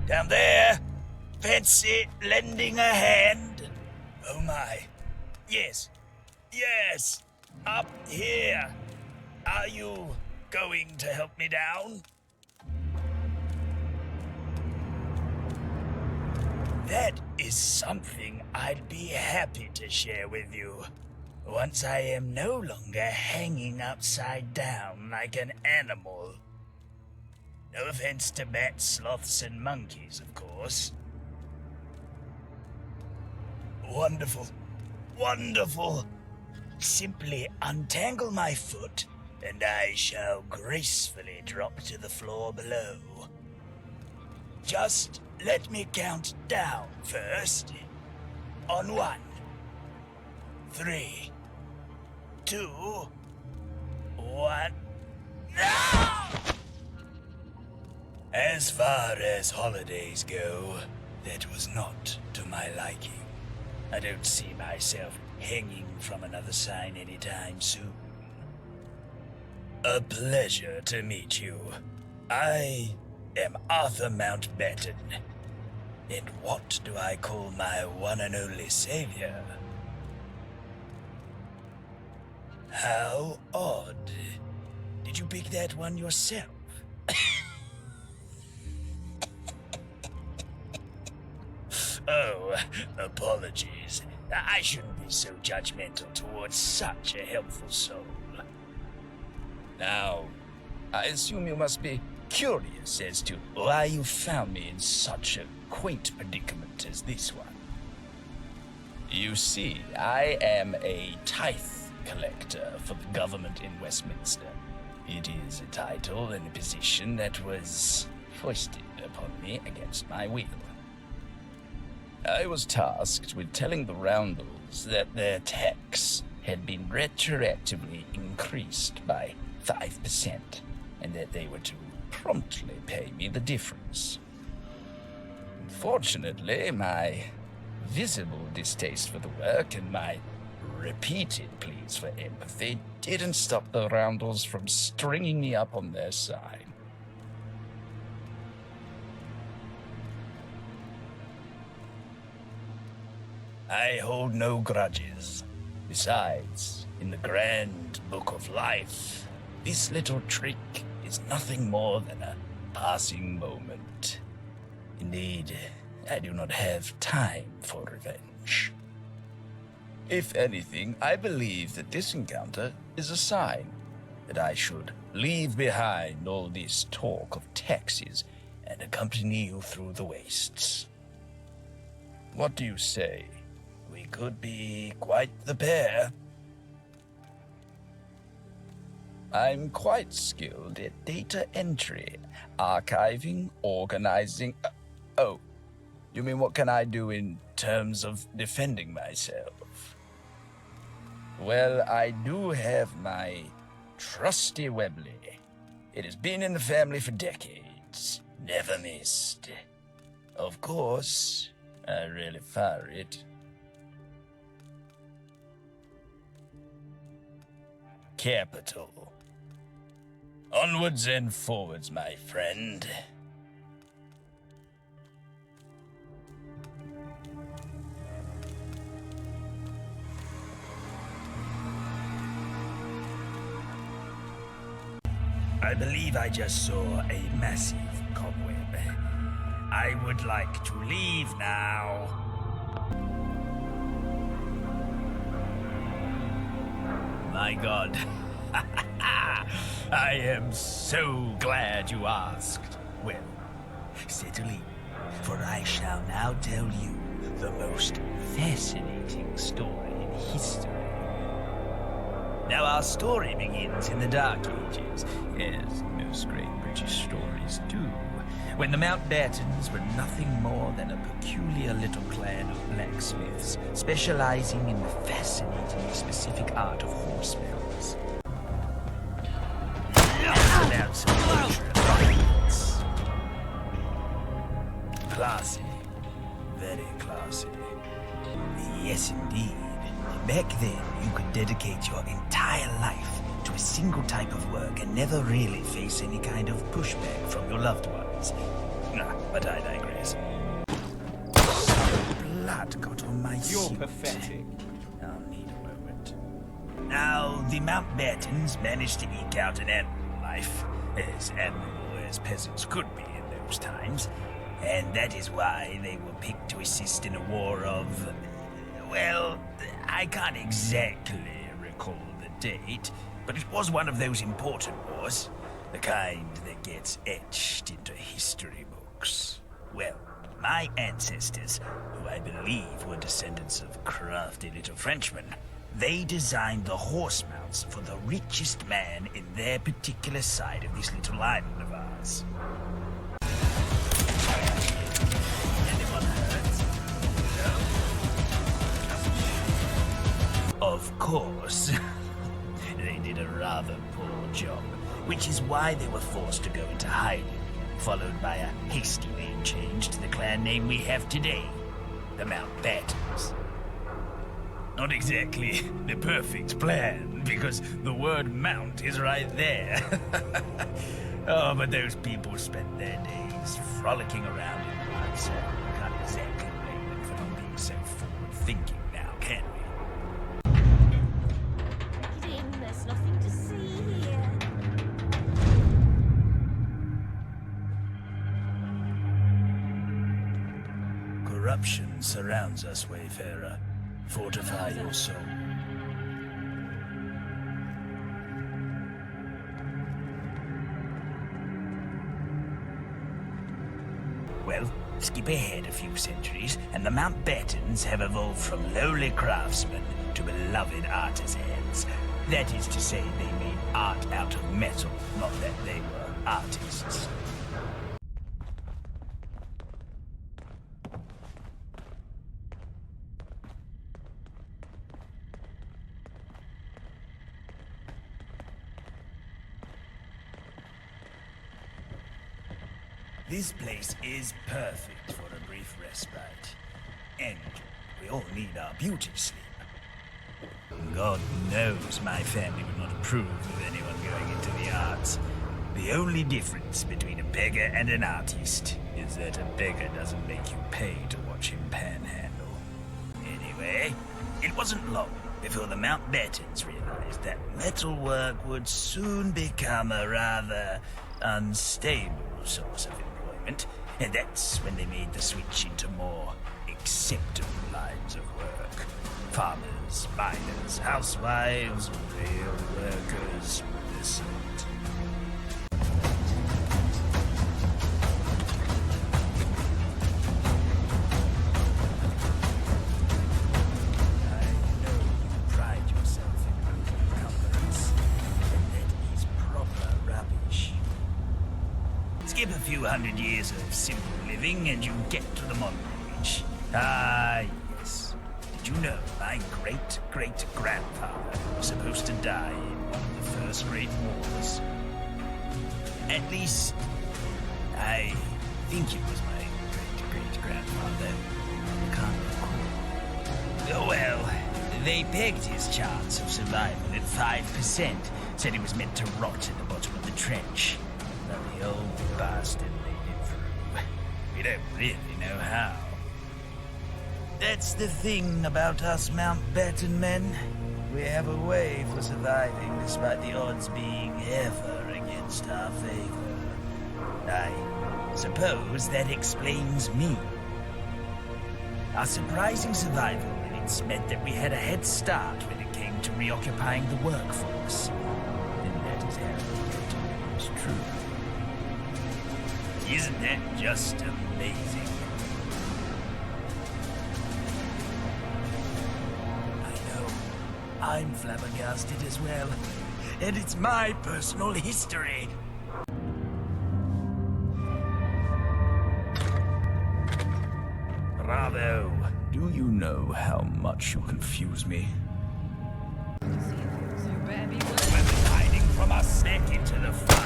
Down there? Fancy lending a hand? Oh my. Yes. Yes. Up here. Are you going to help me down? That is something I'd be happy to share with you. Once I am no longer hanging upside down like an animal. No offense to bats, sloths, and monkeys, of course. Wonderful. Wonderful. Simply untangle my foot, and I shall gracefully drop to the floor below. Just let me count down first. On 1, 3, 2, 1. No! As far as holidays go, that was not to my liking. I don't see myself hanging from another sign anytime soon. A pleasure to meet you. I am Arthur Mountbatten. And what do I call my one and only savior? How odd. Did you pick that one yourself? Oh, apologies. I shouldn't be so judgmental towards such a helpful soul. Now, I assume you must be curious as to why you found me in such a quaint predicament as this one. You see, I am a tithe collector for the government in Westminster. It is a title and a position that was foisted upon me against my will. I was tasked with telling the Roundels that their tax had been retroactively increased by 5%, and that they were to promptly pay me the difference. Unfortunately, my visible distaste for the work and my repeated pleas for empathy didn't stop the Roundels from stringing me up on their side. I hold no grudges. Besides, in the grand book of life, this little trick is nothing more than a passing moment. Indeed, I do not have time for revenge. If anything, I believe that this encounter is a sign that I should leave behind all this talk of taxes and accompany you through the wastes. What do you say? We could be quite the pair. I'm quite skilled at data entry, archiving, organizing. Oh, you mean what can I do in terms of defending myself? Well, I do have my trusty Webley. It has been in the family for decades, never missed. Of course, I really fire it. Capital. Onwards and forwards, my friend. I believe I just saw a massive cobweb. I would like to leave now. My God. I am so glad you asked. Well, settle in, for I shall now tell you the most fascinating story in history. Now, our story begins in the Dark Ages, as most great British stories do, when the Mountbattens were nothing more than a peculiar little clan of blacksmiths, specializing in the fascinating specific art of horse bells. About some culture. Classy. Very classy. Yes, indeed. Back then, you could dedicate your entire life to a single type of work and never really face any kind of pushback from your loved ones. But I digress. Blood got on my You're suit. pathetic. I'll need a moment. Now, the Mountbattens managed to eke out an admirable life, as admirable as peasants could be in those times, and that is why they were picked to assist in a war of... well, I can't exactly recall the date, but it was one of those important wars, the kind that gets etched into history books. Well, my ancestors, who I believe were descendants of crafty little Frenchmen, they designed the horse mounts for the richest man in their particular side of this little island of ours. Anyone hurt? No? Of course. They did a rather poor job, which is why they were forced to go into hiding, followed by a hasty name change to the clan name we have today, the Mountbattens. Not exactly the perfect plan, because the word mount is right there. Oh, but those people spent their days frolicking around in the mud, so we can't exactly blame them for not being so forward-thinking now, can we? Get in, there's nothing to see here. Corruption surrounds us, Wayfarer. Fortify your soul. Well, skip ahead a few centuries, and the Mountbattens have evolved from lowly craftsmen to beloved artisans. That is to say, they made art out of metal, not that they were artists. This place is perfect for a brief respite. And we all need our beauty sleep. God knows my family would not approve of anyone going into the arts. The only difference between a beggar and an artist is that a beggar doesn't make you pay to watch him panhandle. Anyway, it wasn't long before the Mountbattens realized that metalwork would soon become a rather unstable source of employment, and that's when they made the switch into more acceptable lines of work. Farmers, miners, housewives, rail workers, the sort. I know you pride yourself in good compliments, and that is proper rubbish. Skip a few hundred years of simple living and you get to the modern age. Ah, yes. Did you know my great-great-grandfather was supposed to die in one of the first great wars? At least, I think it was my great-great-grandfather. I can't recall. Oh well, they pegged his chance of survival at 5%. Said he was meant to rot in the bottom of the trench. But the old bastard made it through. We don't really know how. That's the thing about us Mountbatten men. We have a way for surviving despite the odds being ever against our favor. I suppose that explains me. Our surprising survival rates meant that we had a head start when it came to reoccupying the workforce. And that is how it was true. Isn't that just amazing? I'm flabbergasted as well, and it's my personal history. Bravo! Do you know how much you confuse me? Whether hiding from us back into the fire.